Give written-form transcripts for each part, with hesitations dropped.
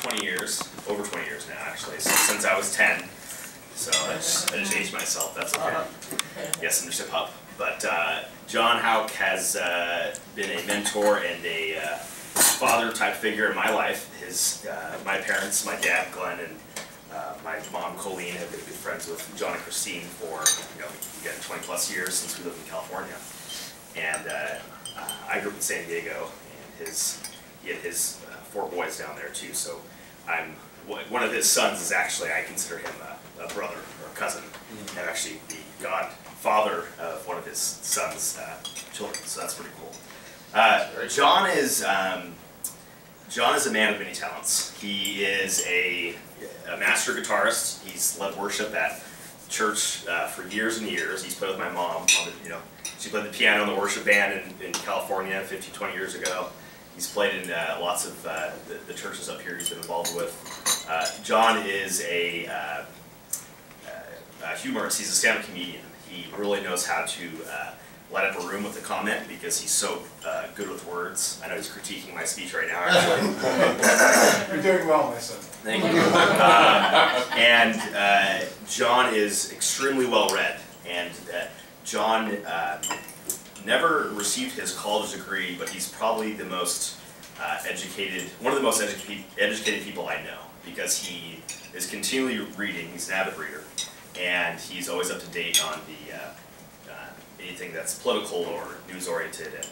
20 years, over 20 years now actually, so since I was 10. So I just aged myself, that's okay. Yes, I'm just a pup. But Jon Hauck has been a mentor and a father type figure in my life. My parents, my dad Glenn and my mom Colleen have been good friends with John and Christine for 20 plus years since we lived in California. And I grew up in San Diego, and he had his 4 boys down there too. So one of his sons is actually, I consider him a brother or a cousin, and actually the godfather of one of his son's children. So that's pretty cool. Jon is a man of many talents. He is a master guitarist. He's led worship at church for years and years. He's played with my mom. She played the piano in the worship band in California 15, 20 years ago. He's played in lots of the churches up here he's been involved with. Jon is a humorist. He's a stand-up comedian. He really knows how to light up a room with a comment because he's so good with words. I know he's critiquing my speech right now, actually. You're doing well, my son. Thank you. And Jon is extremely well-read. And Jon never received his college degree, but he's probably the most educated, one of the most educated people I know, because he is continually reading. He's an avid reader, and he's always up to date on anything that's political or news-oriented, and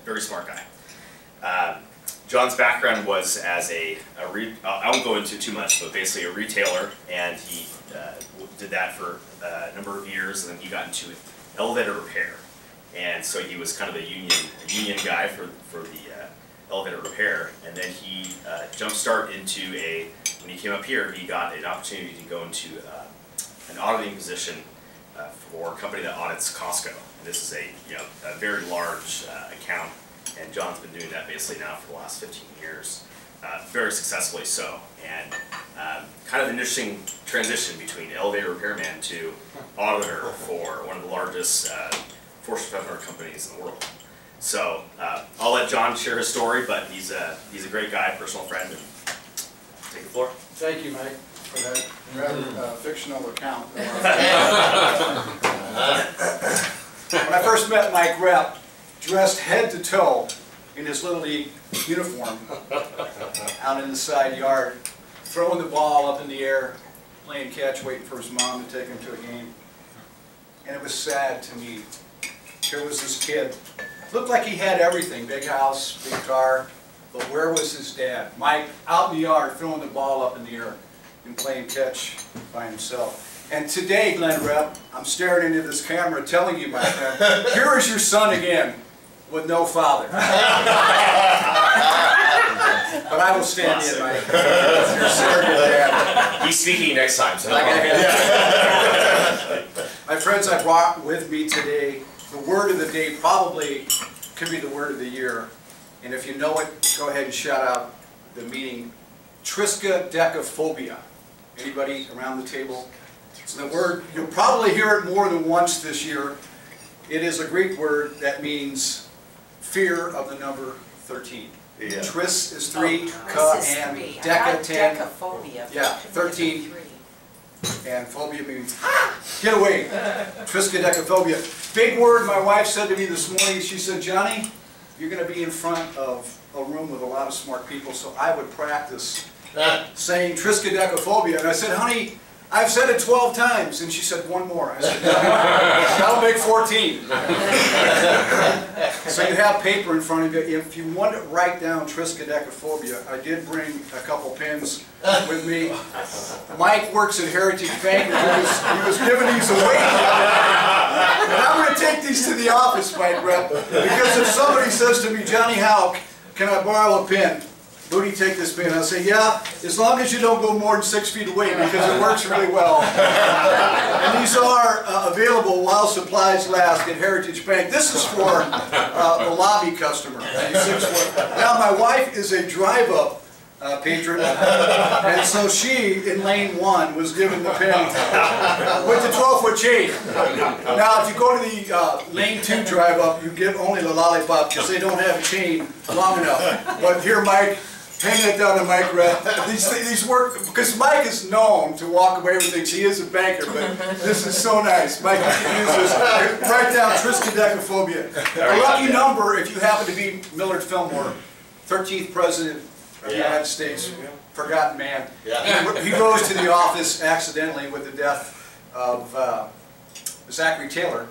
very smart guy. Jon's background was as I won't go into too much, but basically a retailer, and he did that for a number of years, and then he got into elevator repair. And so he was kind of a union guy for the elevator repair, and then he jumpstart into when he came up here, he got an opportunity to go into an auditing position for a company that audits Costco. And this is a very large account, and Jon's been doing that basically now for the last 15 years, very successfully so. And kind of an interesting transition between elevator repairman to auditor for one of the largest Fortune 500 companies in the world. So I'll let Jon share his story, but he's a great guy, personal friend, and take the floor. Thank you, Mike, for that rather fictional account. When I first met Mike Rep, dressed head to toe in his Little League uniform, out in the side yard, throwing the ball up in the air, playing catch, waiting for his mom to take him to a game. And it was sad to me. Here was this kid, looked like he had everything, big house, big car, but where was his dad? Mike, out in the yard, throwing the ball up in the air and playing catch by himself. And today, Glenn Rep, I'm staring into this camera telling you, my friend, here is your son again, with no father. But I will stand in, Mike. You're surrogate dad. He's speaking next time, so my friends, I brought with me today the word of the day, probably could be the word of the year. And if you know it, go ahead and shout out the meaning. Triskaidekaphobia. Anybody around the table? It's the word, you'll probably hear it more than once this year. It is a Greek word that means fear of the number 13. Yeah. Tris is 3, ka and deca 10. Decaphobia. Yeah, 13. And phobia means, get away. Triskaidekaphobia. Big word. My wife said to me this morning, she said, Johnny, you're going to be in front of a room with a lot of smart people, so I would practice saying Triskaidekaphobia. And I said, honey, I've said it 12 times. And she said, one more. I said, that'll make 14. So you have paper in front of you. If you want to write down Triskaidekaphobia, I did bring a couple pens with me. Mike works at Heritage Bank, and he was giving these away. And I'm going to take these to the office, Mike Rep, because if somebody says to me, Johnny Hauck, can I borrow a pen? Who do you take this pen? I'll say, yeah, as long as you don't go more than 6 feet away, because it works really well. And these are available while supplies last at Heritage Bank. This is for the lobby customer. Now, my wife is a drive-up patron, and so she, in lane 1, was given the pen with the 12-foot chain. Now, if you go to the lane 2 drive-up, you get only the lollipop because they don't have a chain long enough. But here, Mike, Hang that down to Mike, Red. These work, because Mike is known to walk away with things. He is a banker, but this is so nice. Mike, you can use this. Write down triskaidekaphobia. A lucky number if you happen to be Millard Fillmore, 13th President of the United States, forgotten man. He rose to the office accidentally with the death of Zachary Taylor.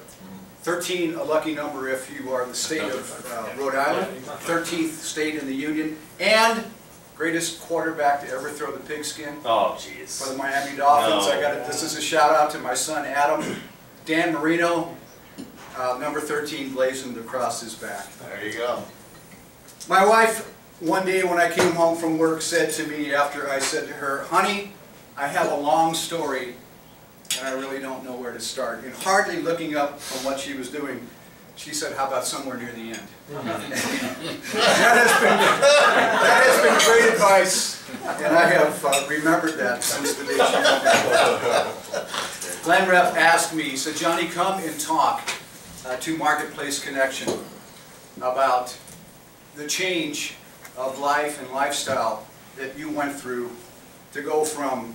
13, a lucky number if you are the state of Rhode Island, 13th state in the Union, and greatest quarterback to ever throw the pigskin. Oh, jeez. For the Miami Dolphins. No. This is a shout out to my son Adam. Dan Marino, number 13 blazoned across his back. There you go. My wife, one day when I came home from work, said to me after I said to her, honey, I have a long story and I really don't know where to start. And hardly looking up from what she was doing, she said, how about somewhere near the end? that has been great advice, and I have remembered that since the day she told me. Glenn Rep asked me, he said, Johnny, come and talk to Marketplace Connection about the change of life and lifestyle that you went through to go from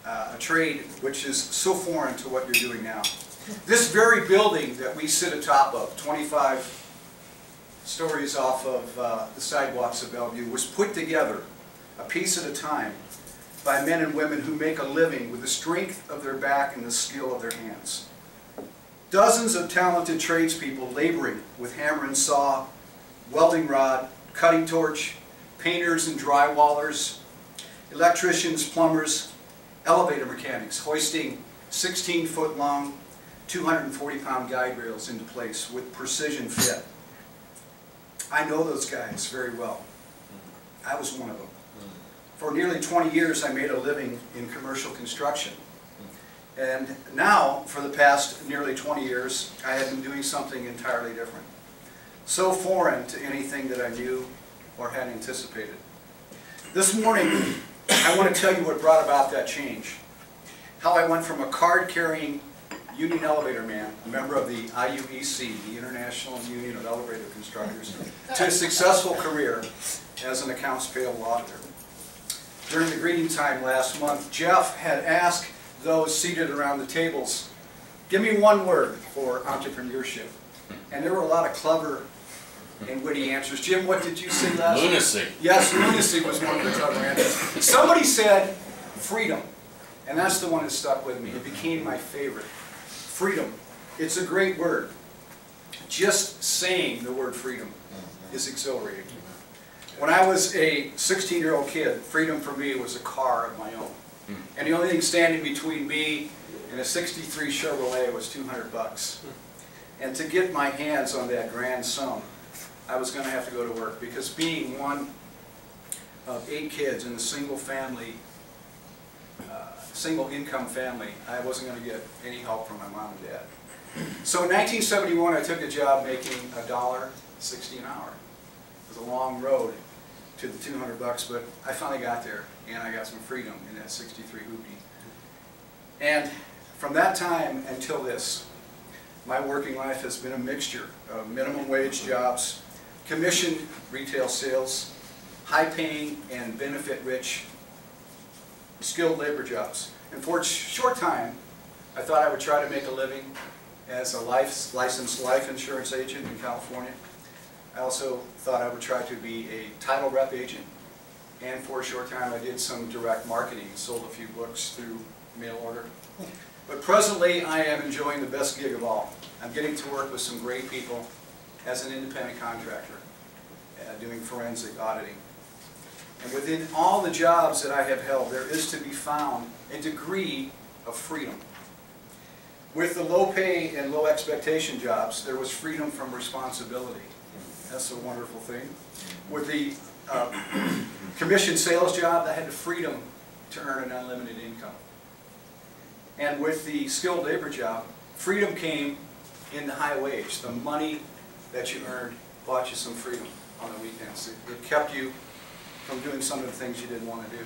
a trade which is so foreign to what you're doing now. This very building that we sit atop of, 25 stories off of the sidewalks of Bellevue, was put together, a piece at a time, by men and women who make a living with the strength of their back and the skill of their hands. Dozens of talented tradespeople laboring with hammer and saw, welding rod, cutting torch, painters and drywallers, electricians, plumbers, elevator mechanics, hoisting 16-foot long, 240-pound guide rails into place with precision fit. I know those guys very well. I was one of them. For nearly 20 years I made a living in commercial construction. And now, for the past nearly 20 years, I have been doing something entirely different. So foreign to anything that I knew or had anticipated. This morning, I want to tell you what brought about that change. How I went from a card-carrying union elevator man, a member of the IUEC, the International Union of Elevator Constructors, to a successful career as an accounts payable auditor. During the greeting time last month, Jeff had asked those seated around the tables, give me one word for entrepreneurship. And there were a lot of clever and witty answers. Jim, what did you say last week? Lunacy. Yes, lunacy was one of the clever answers. Somebody said freedom, and that's the one that stuck with me. It became my favorite. Freedom. It's a great word. Just saying the word freedom is exhilarating. When I was a 16-year-old kid, freedom for me was a car of my own. And the only thing standing between me and a 63 Chevrolet was 200 bucks. And to get my hands on that grand sum, I was going to have to go to work, because being one of 8 kids in a single family, single income family, I wasn't going to get any help from my mom and dad. So in 1971 I took a job making $1.60 an hour. It was a long road to the 200 bucks, but I finally got there, and I got some freedom in that 63 hoopty. And from that time until this, my working life has been a mixture of minimum wage jobs, commissioned retail sales, high-paying and benefit-rich skilled labor jobs. And for a short time, I thought I would try to make a living as a licensed life insurance agent in California. I also thought I would try to be a title rep agent. And for a short time, I did some direct marketing, sold a few books through mail order. But presently, I am enjoying the best gig of all. I'm getting to work with some great people as an independent contractor, doing forensic auditing. And within all the jobs that I have held, there is to be found a degree of freedom. With the low pay and low expectation jobs, there was freedom from responsibility. That's a wonderful thing. With the commission sales job, I had the freedom to earn an unlimited income. And with the skilled labor job, freedom came in the high wage. The money that you earned bought you some freedom on the weekends. It kept you from doing some of the things you didn't want to do.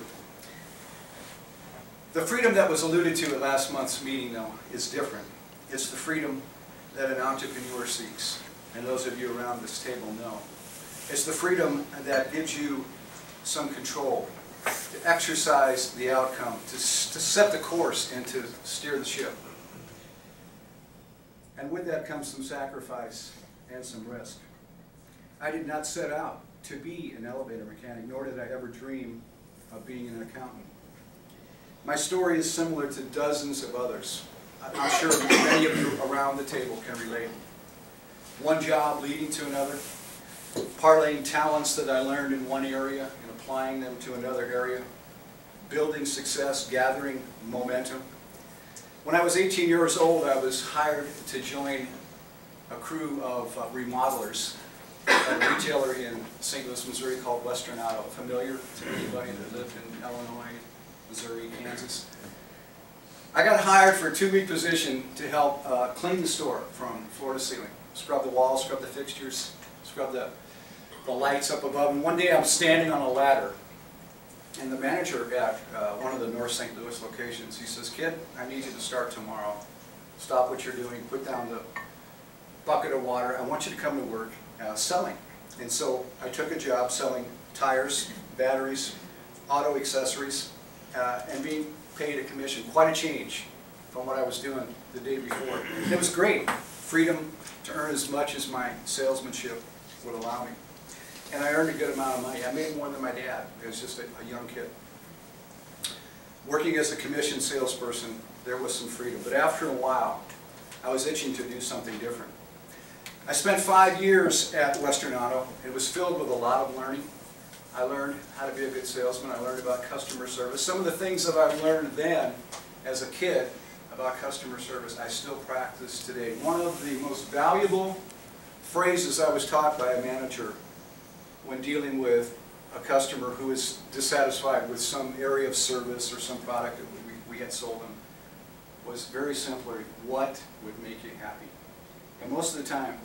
The freedom that was alluded to at last month's meeting, though, is different. It's the freedom that an entrepreneur seeks, and those of you around this table know. It's the freedom that gives you some control, to exercise the outcome, to set the course and to steer the ship. And with that comes some sacrifice and some risk. I did not set out to be an elevator mechanic, nor did I ever dream of being an accountant. My story is similar to dozens of others. I'm sure many of you around the table can relate. One job leading to another, parlaying talents that I learned in one area and applying them to another area, building success, gathering momentum. When I was 18 years old, I was hired to join a crew of remodelers at a retailer in St. Louis, Missouri called Western Auto. Familiar to anybody that lived in Illinois, Missouri, Kansas? I got hired for a 2-week position to help clean the store from floor to ceiling. Scrub the walls, scrub the fixtures, scrub the lights up above. And one day I'm standing on a ladder, and the manager at one of the North St. Louis locations, he says, "Kid, I need you to start tomorrow. Stop what you're doing, put down the bucket of water. I want you to come to work selling." And so I took a job selling tires, batteries, auto accessories, and being paid a commission. Quite a change from what I was doing the day before. And it was great. Freedom to earn as much as my salesmanship would allow me. And I earned a good amount of money. I made more than my dad. I was just a young kid. Working as a commission salesperson, there was some freedom. But after a while, I was itching to do something different. I spent 5 years at Western Auto. It was filled with a lot of learning. I learned how to be a good salesman. I learned about customer service. Some of the things that I learned then as a kid about customer service, I still practice today. One of the most valuable phrases I was taught by a manager when dealing with a customer who is dissatisfied with some area of service or some product that we had sold them was very simply, what would make you happy? And most of the time,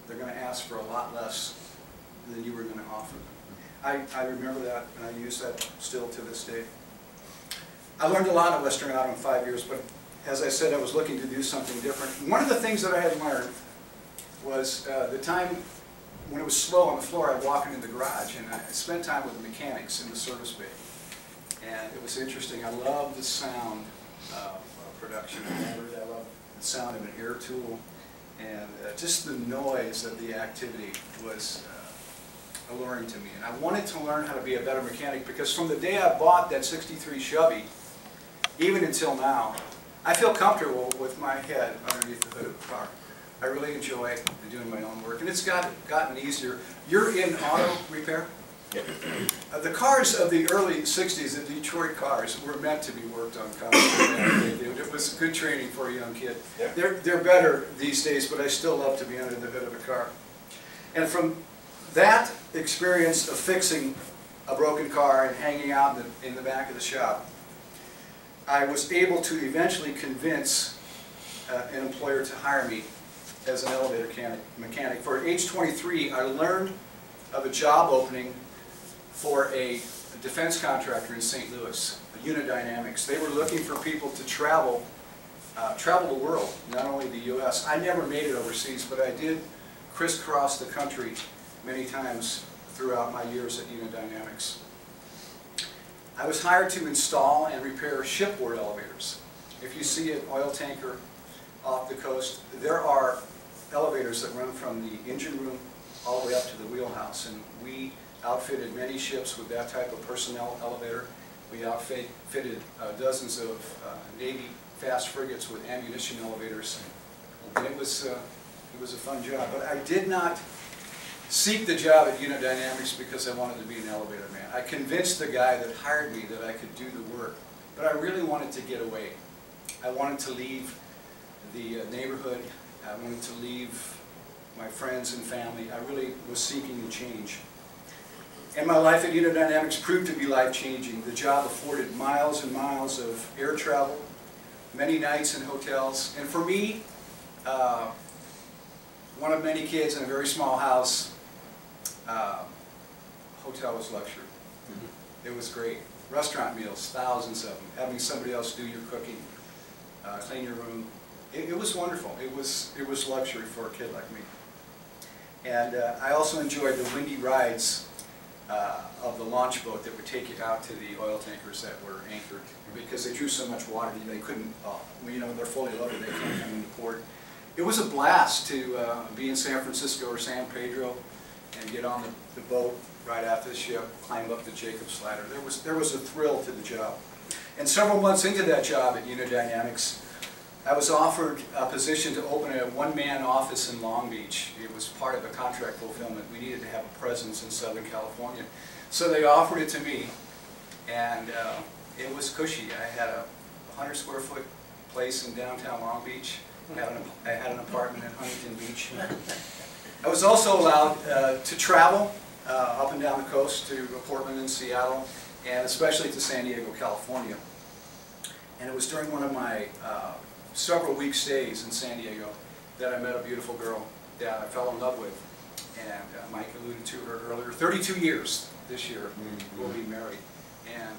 they're going to ask for a lot less than you were going to offer them. I remember that, and I use that still to this day. I learned a lot at Western Auto in 5 years, but as I said, I was looking to do something different. One of the things that I had learned was the time when it was slow on the floor, I'd walk into the garage, and I spent time with the mechanics in the service bay. And it was interesting. I loved the sound of production. I loved the sound of an air tool, and just the noise of the activity was alluring to me. And I wanted to learn how to be a better mechanic, because from the day I bought that '63 Chevy, even until now, I feel comfortable with my head underneath the hood of the car. I really enjoy doing my own work, and it's gotten easier. You're in auto repair? Yep. The cars of the early '60s, the Detroit cars, were meant to be worked on constantly. It was good training for a young kid. Yep. They're better these days, but I still love to be under the hood of a car. And from that experience of fixing a broken car and hanging out in the back of the shop, I was able to eventually convince an employer to hire me as an elevator mechanic. For age 23, I learned of a job opening for a defense contractor in St. Louis, Unidynamics. They were looking for people to travel the world, not only the U.S. I never made it overseas, but I did crisscross the country many times throughout my years at Unidynamics. I was hired to install and repair shipboard elevators. If you see an oil tanker off the coast, there are elevators that run from the engine room all the way up to the wheelhouse, and we outfitted many ships with that type of personnel elevator. We outfitted dozens of Navy fast frigates with ammunition elevators, and it was a fun job. But I did not seek the job at Unidynamics because I wanted to be an elevator man. I convinced the guy that hired me that I could do the work, but I really wanted to get away. I wanted to leave the neighborhood. I wanted to leave my friends and family. I really was seeking a change. And my life at Unidynamics proved to be life-changing. The job afforded miles and miles of air travel, many nights in hotels, and for me, one of many kids in a very small house, hotel was luxury. Mm-hmm. It was great. Restaurant meals, thousands of them. Having somebody else do your cooking, clean your room. It was wonderful. It was luxury for a kid like me. And I also enjoyed the windy rides of the launch boat that would take you out to the oil tankers that were anchored, because they drew so much water they couldn't, you know, they're fully loaded, they can't come into port. It was a blast to be in San Francisco or San Pedro and get on the boat right after the ship, climb up the Jacob's ladder. There was a thrill to the job. And several months into that job at Unidynamics, I was offered a position to open a one-man office in Long Beach. It was part of a contract fulfillment. We needed to have a presence in Southern California. So they offered it to me, and it was cushy. I had a 100-square-foot place in downtown Long Beach. I had an apartment in Huntington Beach. I was also allowed to travel up and down the coast to Portland and Seattle, and especially to San Diego, California. And it was during one of my several week stays in San Diego that I met a beautiful girl that I fell in love with. And Mike alluded to her earlier. 32 years this year we'll be married. And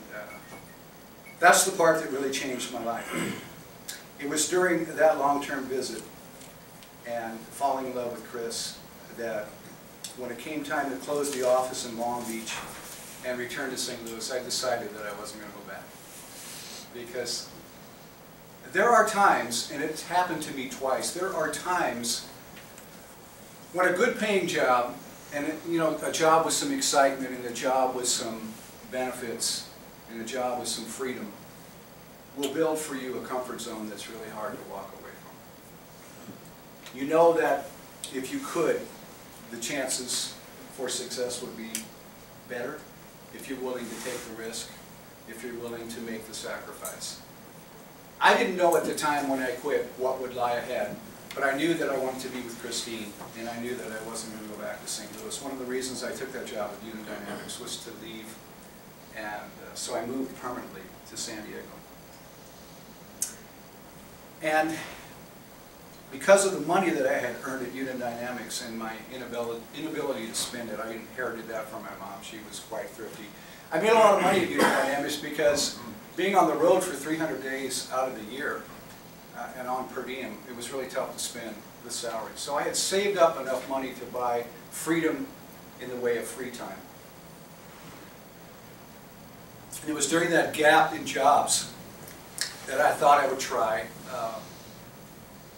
that's the part that really changed my life. It was during that long-term visit and falling in love with Chris that when it came time to close the office in Long Beach and return to St. Louis, I decided that I wasn't going to go back. Because there are times, and it's happened to me twice, there are times when a good paying job, and you know, a job with some excitement, and a job with some benefits, and a job with some freedom, will build for you a comfort zone that's really hard to walk away from. You know that if you could, the chances for success would be better if you're willing to take the risk, if you're willing to make the sacrifice. I didn't know at the time when I quit what would lie ahead, but I knew that I wanted to be with Christine, and I knew that I wasn't going to go back to St. Louis. One of the reasons I took that job at Unidynamics was to leave, and so I moved permanently to San Diego. And because of the money that I had earned at Unidynamics and my inability to spend it, I inherited that from my mom. She was quite thrifty. I made a lot of money at Unidynamics because being on the road for 300 days out of the year and on per diem, it was really tough to spend the salary. So I had saved up enough money to buy freedom in the way of free time. And it was during that gap in jobs that I thought I would try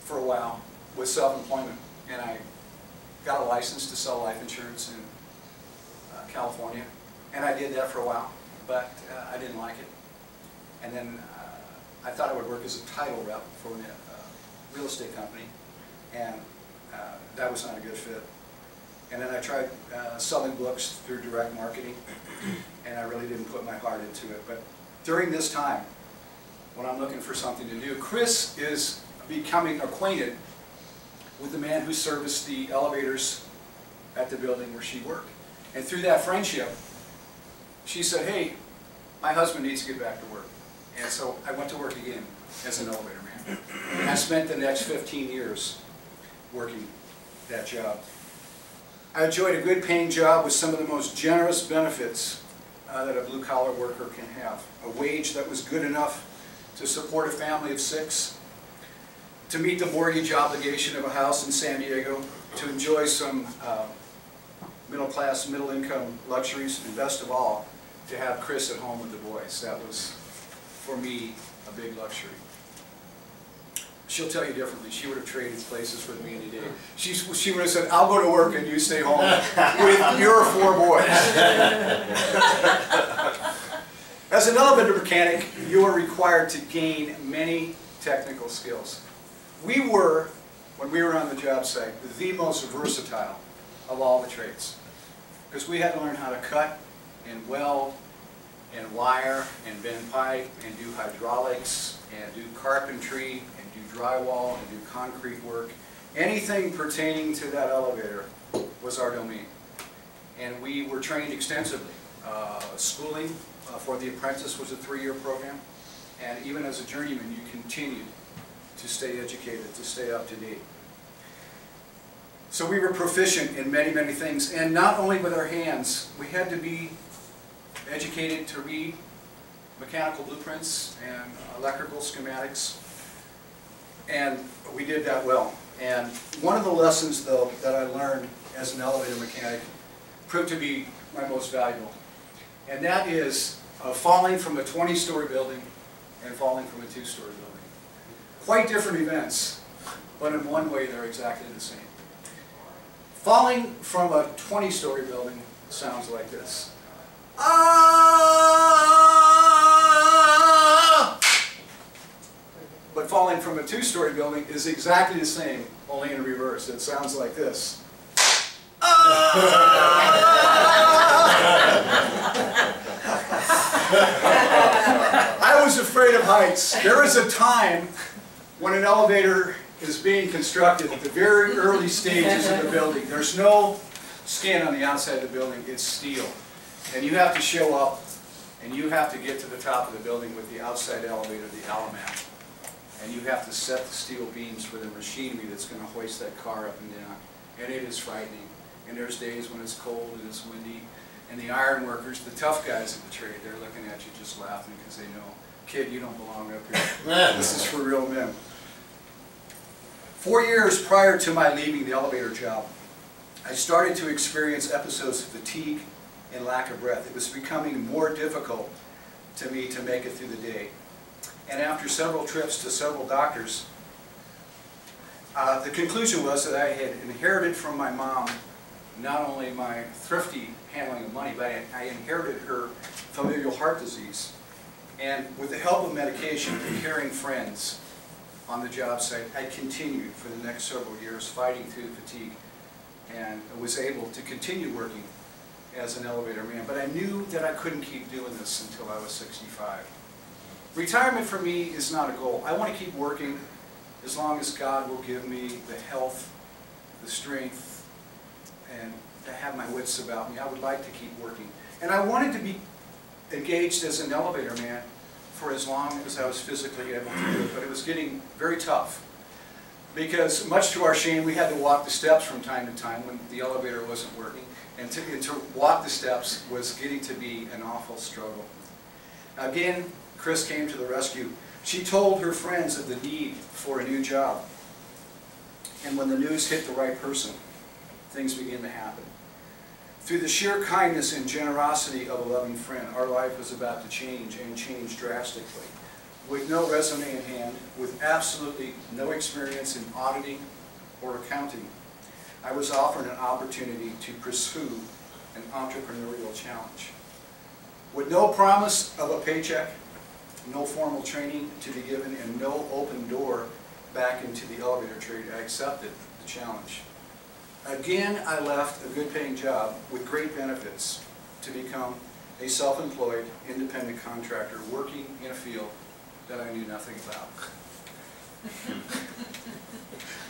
for a while with self-employment. And I got a license to sell life insurance in California. And I did that for a while, but I didn't like it. And then I thought I would work as a title rep for a real estate company, and that was not a good fit. And then I tried selling books through direct marketing, and I really didn't put my heart into it. But during this time, when I'm looking for something to do, Chris is becoming acquainted with the man who serviced the elevators at the building where she worked. And through that friendship, she said, hey, my husband needs to get back to work. And so I went to work again as an elevator man. And I spent the next 15 years working that job. I enjoyed a good paying job with some of the most generous benefits that a blue-collar worker can have. A wage that was good enough to support a family of 6, to meet the mortgage obligation of a house in San Diego, to enjoy some middle-class, middle-income luxuries, and best of all, to have Chris at home with the boys. That was, for me, a big luxury. She'll tell you differently. She would have traded places with me any day. She would have said, I'll go to work and you stay home with your 4 boys. As an elevator mechanic, you are required to gain many technical skills. We were, when we were on the job site, the most versatile of all the trades. Because we had to learn how to cut and weld and wire and bend pipe and do hydraulics and do carpentry and do drywall and do concrete work. Anything pertaining to that elevator was our domain. And we were trained extensively. Schooling for the apprentice was a 3-year program. And even as a journeyman, you continued to stay educated, to stay up to date. So we were proficient in many, many things. And not only with our hands, we had to be educated to read mechanical blueprints and electrical schematics. And we did that well. And one of the lessons, though, that I learned as an elevator mechanic proved to be my most valuable. And that is falling from a 20-story building and falling from a 2-story building. Quite different events, but in one way they're exactly the same. Falling from a 20-story building sounds like this. Ah! But falling from a 2-story building is exactly the same, only in reverse. It sounds like this. I was afraid of heights. There is a time when an elevator is being constructed at the very early stages of the building. There's no skin on the outside of the building, it's steel. And you have to show up and you have to get to the top of the building with the outside elevator, the Alamat. And you have to set the steel beams for the machinery that's going to hoist that car up and down. And it is frightening. And there's days when it's cold and it's windy. And the iron workers, the tough guys of the trade, they're looking at you just laughing because they know, kid, you don't belong up here. This is for real men. 4 years prior to my leaving the elevator job, I started to experience episodes of fatigue and lack of breath. It was becoming more difficult to me to make it through the day. And after several trips to several doctors, the conclusion was that I had inherited from my mom not only my thrifty handling of money, but I inherited her familial heart disease. And with the help of medication and caring friends on the job site, I continued for the next several years fighting through fatigue and was able to continue working as an elevator man. But I knew that I couldn't keep doing this until I was 65. Retirement for me is not a goal. I want to keep working as long as God will give me the health, the strength, and to have my wits about me. I would like to keep working. And I wanted to be engaged as an elevator man for as long as I was physically able to do it. But it was getting very tough because, much to our shame, we had to walk the steps from time to time when the elevator wasn't working. And to walk the steps was getting to be an awful struggle. Again, Chris came to the rescue. She told her friends of the need for a new job. And when the news hit the right person, things began to happen. Through the sheer kindness and generosity of a loving friend, our life was about to change, and change drastically. With no resume in hand, with absolutely no experience in auditing or accounting, I was offered an opportunity to pursue an entrepreneurial challenge. With no promise of a paycheck, no formal training to be given, and no open door back into the elevator trade, I accepted the challenge. Again, I left a good-paying job with great benefits to become a self-employed, independent contractor working in a field that I knew nothing about.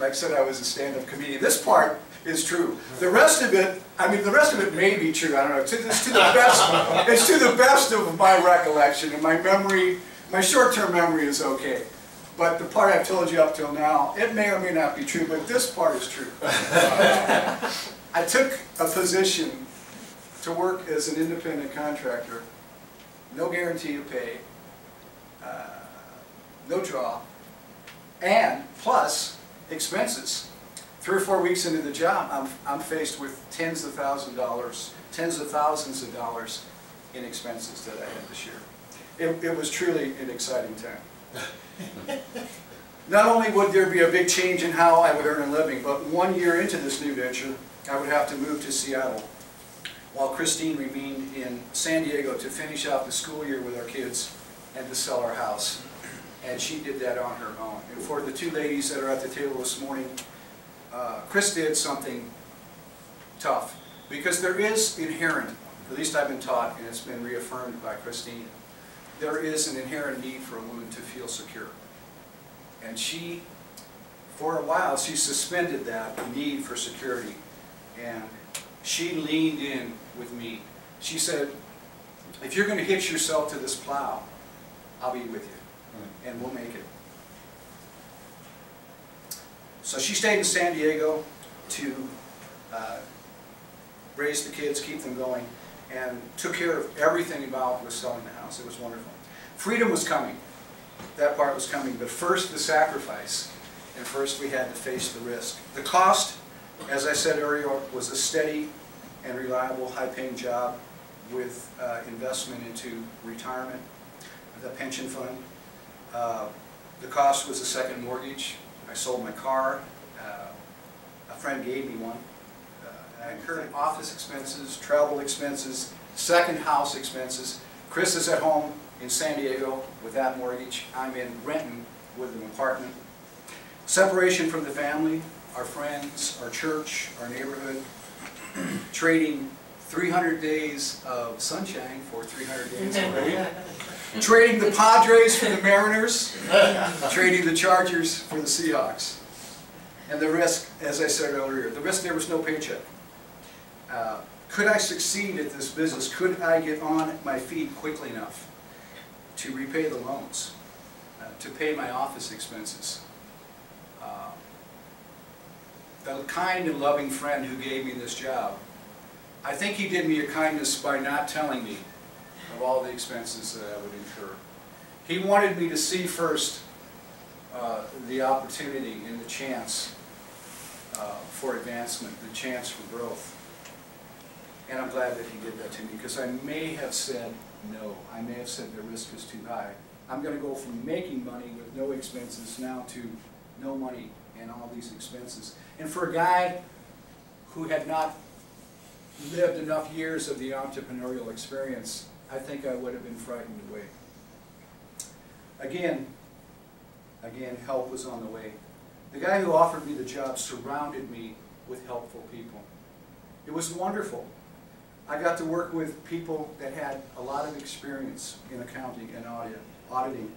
Like I said, I was a stand-up comedian. This part is true. The rest of it, I mean, the rest of it may be true. I don't know. It's to the best of my recollection, and my memory, my short-term memory is okay. But the part I've told you up till now, it may or may not be true, but this part is true. I took a position to work as an independent contractor, no guarantee of pay, no draw, and plus expenses. 3 or 4 weeks into the job, I'm faced with tens of thousands of dollars in expenses that I had to share. It was truly an exciting time. Not only would there be a big change in how I would earn a living, but 1 year into this new venture, I would have to move to Seattle, while Christine remained in San Diego to finish out the school year with our kids and to sell our house. And she did that on her own. And for the 2 ladies that are at the table this morning, Chris did something tough, because there is inherent, at least I've been taught, and it's been reaffirmed by Christine, there is an inherent need for a woman to feel secure. And she, for a while, she suspended that need for security. And she leaned in with me. She said, if you're going to hitch yourself to this plow, I'll be with you, and we'll make it. So she stayed in San Diego to raise the kids, keep them going, and took care of everything involved with selling the house. It was wonderful. Freedom was coming. That part was coming. But first, the sacrifice. And first, we had to face the risk. The cost, as I said earlier, was a steady and reliable, high-paying job with investment into retirement, the pension fund. The cost was a second mortgage. I sold my car. A friend gave me one. I incurred office expenses, travel expenses, second house expenses. Chris is at home in San Diego with that mortgage. I'm in Renton with an apartment. Separation from the family, our friends, our church, our neighborhood. Trading 300 days of sunshine for 300 days of rain. Trading the Padres for the Mariners. Trading the Chargers for the Seahawks. And the risk, as I said earlier, the risk, there was no paycheck. Could I succeed at this business? Could I get on my feet quickly enough to repay the loans, to pay my office expenses? The kind and loving friend who gave me this job, I think he did me a kindness by not telling me of all the expenses that I would incur. He wanted me to see first the opportunity and the chance for advancement, the chance for growth. And I'm glad that he did that to me, because I may have said no. I may have said the risk is too high. I'm going to go from making money with no expenses now to no money and all these expenses. And for a guy who had not lived enough years of the entrepreneurial experience, I think I would have been frightened away. Again, help was on the way. The guy who offered me the job surrounded me with helpful people. It was wonderful. I got to work with people that had a lot of experience in accounting and auditing.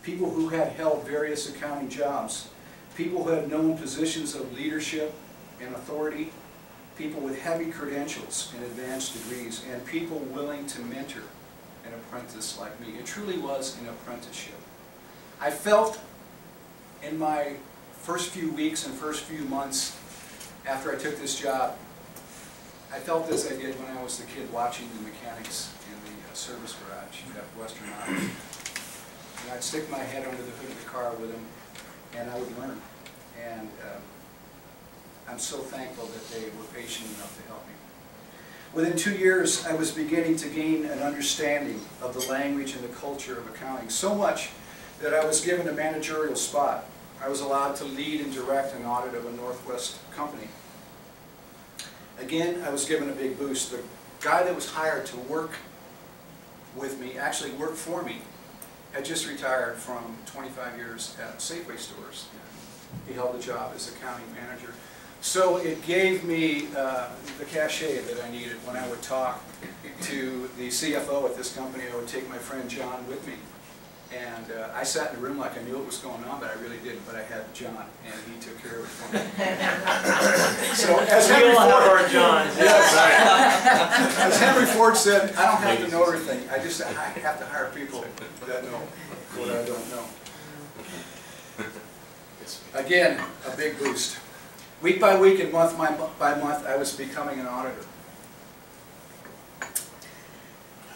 People who had held various accounting jobs. People who had known positions of leadership and authority. People with heavy credentials and advanced degrees. And people willing to mentor an apprentice like me. It truly was an apprenticeship. I felt in my first few weeks and first few months after I took this job, I felt as I did when I was the kid watching the mechanics in the service garage at Western Auto. And I'd stick my head under the hood of the car with them, and I would learn. And I'm so thankful that they were patient enough to help me. Within 2 years, I was beginning to gain an understanding of the language and the culture of accounting, so much that I was given a managerial spot. I was allowed to lead and direct an audit of a Northwest company. Again, I was given a big boost. The guy that was hired to work with me, actually work for me, had just retired from 25 years at Safeway stores. He held the job as accounting manager. So it gave me the cachet that I needed when I would talk to the CFO at this company. I would take my friend John with me. And I sat in the room like I knew what was going on, but I really didn't. But I had John, and he took care of it for me. So as Henry Ford, yes, as Henry Ford said, I don't have to know everything. I have to hire people that know what I don't know. Again, a big boost. Week by week and month by month, I was becoming an auditor.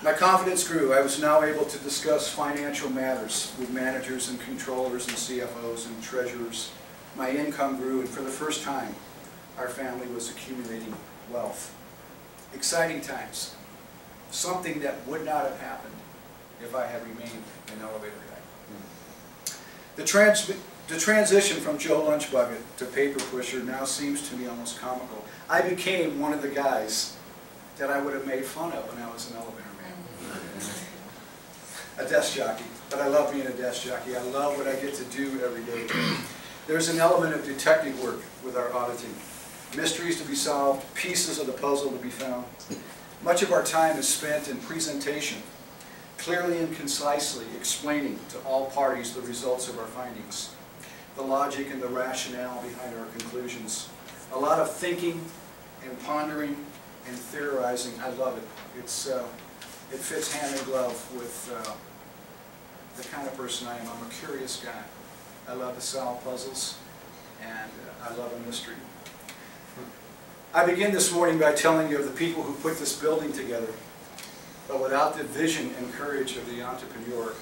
My confidence grew. I was now able to discuss financial matters with managers and controllers and CFOs and treasurers. My income grew, and for the first time, our family was accumulating wealth. Exciting times. Something that would not have happened if I had remained an elevator guy. The transition from Joe Lunchbucket to paper pusher now seems to me almost comical. I became one of the guys that I would have made fun of when I was an elevator man. A desk jockey, but I love being a desk jockey. I love what I get to do every day. There's an element of detective work with our auditing. Mysteries to be solved, pieces of the puzzle to be found. Much of our time is spent in presentation, clearly and concisely explaining to all parties the results of our findings, the logic and the rationale behind our conclusions. A lot of thinking and pondering and theorizing. I love it. It fits hand in glove with the kind of person I am. I'm a curious guy. I love to solve puzzles, and I love a mystery. I begin this morning by telling you of the people who put this building together. But without the vision and courage of the entrepreneur,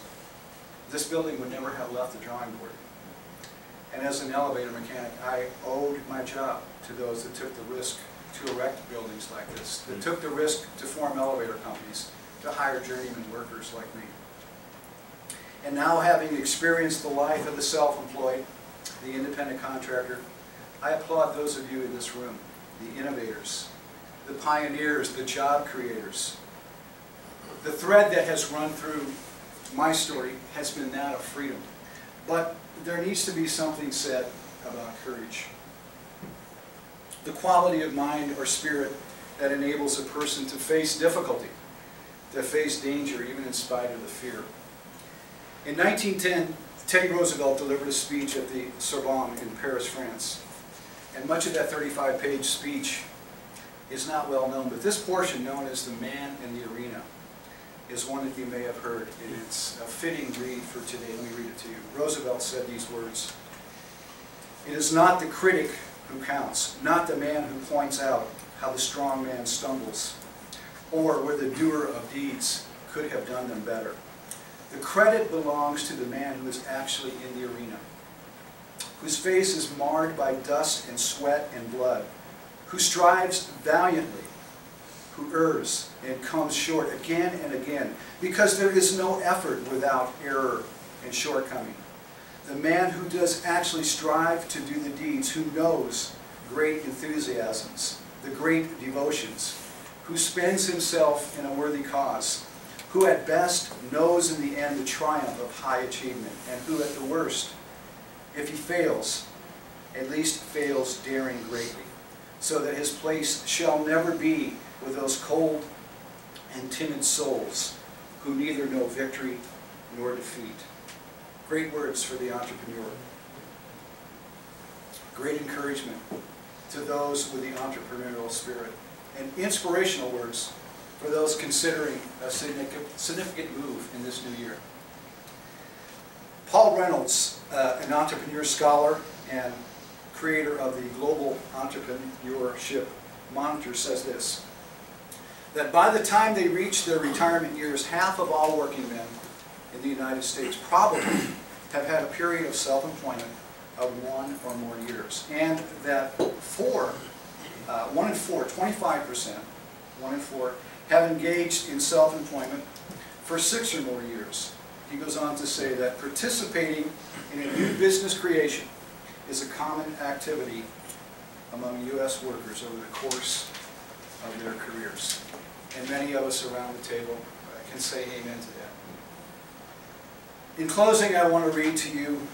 this building would never have left the drawing board. And as an elevator mechanic, I owed my job to those that took the risk to erect buildings like this, that took the risk to form elevator companies, to hire journeyman workers like me. And now, having experienced the life of the self-employed, the independent contractor, I applaud those of you in this room, the innovators, the pioneers, the job creators. The thread that has run through my story has been that of freedom. But there needs to be something said about courage. The quality of mind or spirit that enables a person to face difficulty, to face danger, even in spite of the fear. In 1910, Teddy Roosevelt delivered a speech at the Sorbonne in Paris, France. And much of that 35-page speech is not well known, but this portion, known as the Man in the Arena, is one that you may have heard, and it's a fitting read for today. Let me read it to you. Roosevelt said these words: "It is not the critic who counts, not the man who points out how the strong man stumbles, or where the doer of deeds could have done them better. The credit belongs to the man who is actually in the arena, whose face is marred by dust and sweat and blood, who strives valiantly, who errs and comes short again and again, because there is no effort without error and shortcoming. The man who does actually strive to do the deeds, who knows great enthusiasms, the great devotions, who spends himself in a worthy cause, who at best knows in the end the triumph of high achievement, and who at the worst, if he fails, at least fails daring greatly, so that his place shall never be with those cold and timid souls who neither know victory nor defeat." Great words for the entrepreneur. Great encouragement to those with the entrepreneurial spirit. And inspirational words for those considering a significant move in this new year. Paul Reynolds, an entrepreneur scholar and creator of the Global Entrepreneurship Monitor, says this: that by the time they reach their retirement years, half of all working men in the United States probably have had a period of self-employment of 1 or more years. And that 1 in 4, 25%, 1 in 4, have engaged in self-employment for 6 or more years. He goes on to say that participating in a new business creation is a common activity among U.S. workers over the course of their careers. And many of us around the table can say amen to that. In closing, I want to read to you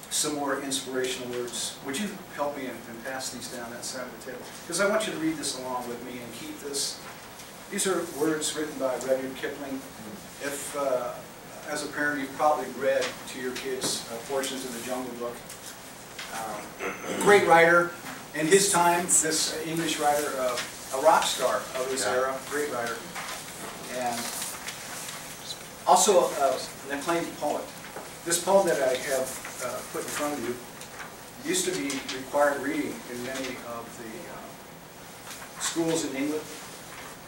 some more inspirational words. Would you help me and pass these down that side of the table? Because I want you to read this along with me and keep this. These are words written by Rudyard Kipling. If, as a parent, you've probably read to your kids portions of the Jungle Book. Great writer. In his time, this English writer, a rock star of his era, great writer. And also an acclaimed poet. This poem that I have put in front of you used to be required reading in many of the schools in England.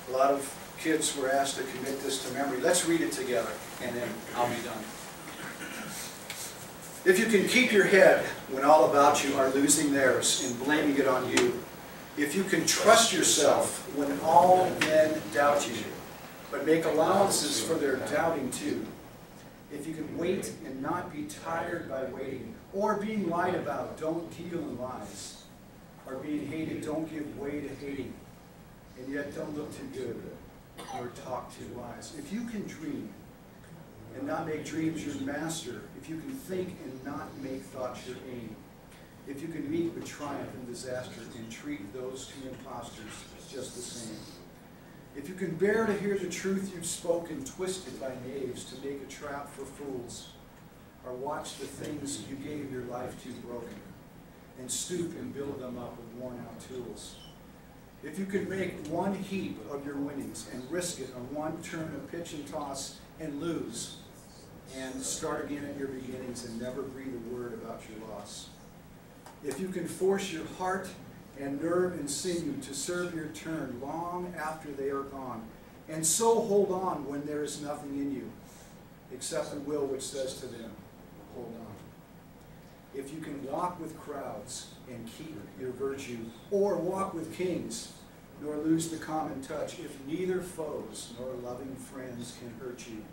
A lot of kids were asked to commit this to memory. Let's read it together, and then I'll be done. If you can keep your head when all about you are losing theirs and blaming it on you, if you can trust yourself when all men doubt you, but make allowances for their doubting too, if you can wait and not be tired by waiting, or being lied about, don't deal in lies, or being hated, don't give way to hating, and yet don't look too good or talk too wise. If you can dream and not make dreams your master, if you can think and not make thoughts your aim, if you can meet with triumph and disaster and treat those two impostors just the same, if you can bear to hear the truth you've spoken twisted by knaves to make a trap for fools, or watch the things you gave your life to broken, and stoop and build them up with worn-out tools, if you can make one heap of your winnings and risk it on one turn of pitch and toss and lose, and start again at your beginnings and never breathe a word about your loss, if you can force your heart and nerve and sinew to serve your turn long after they are gone, and so hold on when there is nothing in you except the will which says to them, hold on. If you can walk with crowds and keep your virtue, or walk with kings, nor lose the common touch, if neither foes nor loving friends can hurt you,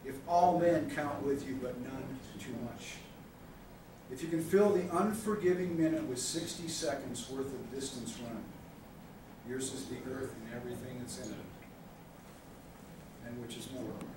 if all men count with you but none too much, if you can fill the unforgiving minute with 60 seconds worth of distance run, yours is the earth and everything that's in it, and which is more.